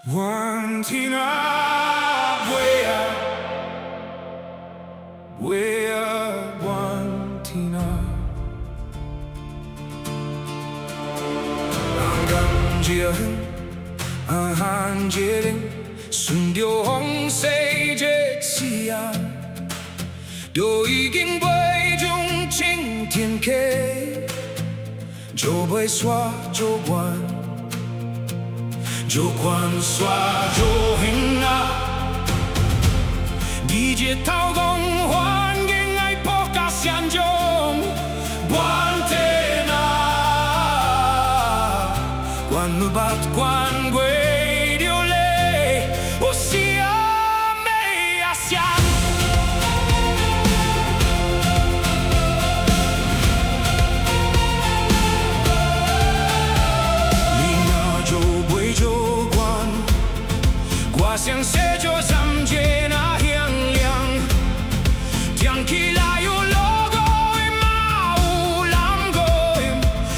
One tina wea one tina hanggang jiang han jiang sun điều hong say chết xia đôi kinh bay chung chính thiên kế cho bay xóa cho quan xóa cho hình đi chết thao gong hoàn cảnh ai bỏ cả xian dòng quan thế na quan mưa bát quan quê điều lệ ô xia mê a xian想写着三界那响亮，听起来有老歌的马有蓝歌的，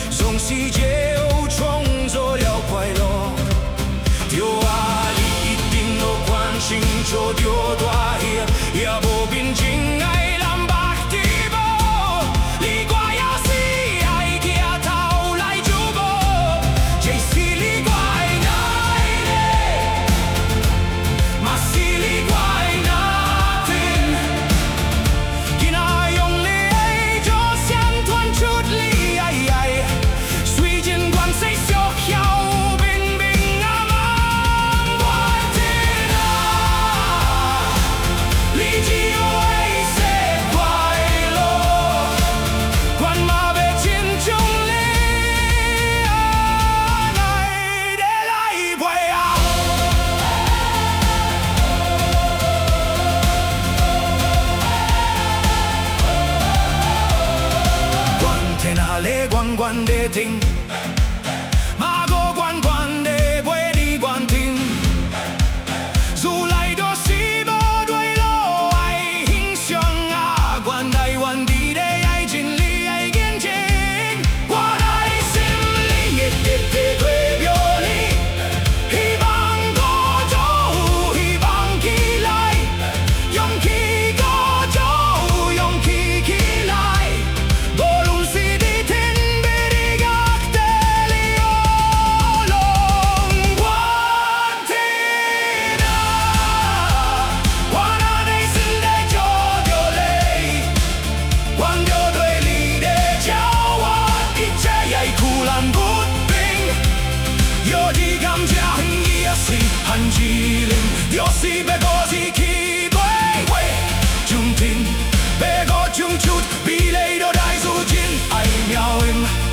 从世界有创造了快乐。丢啊，你一定有关心，就丢大叶，也无变真爱蓝白的无，你怪要死爱起头来就无，这是你怪哪的？来关关的听，马哥关关的陪你关听，如来都是无对路爱欣赏啊，关台湾地的爱情里爱眼睛，我在心里一直在代表你，希望歌就希望起来，勇气歌就勇气起来，无论是한지는又是要過是起對位，中天要過中出，比你都大數錢愛妙音。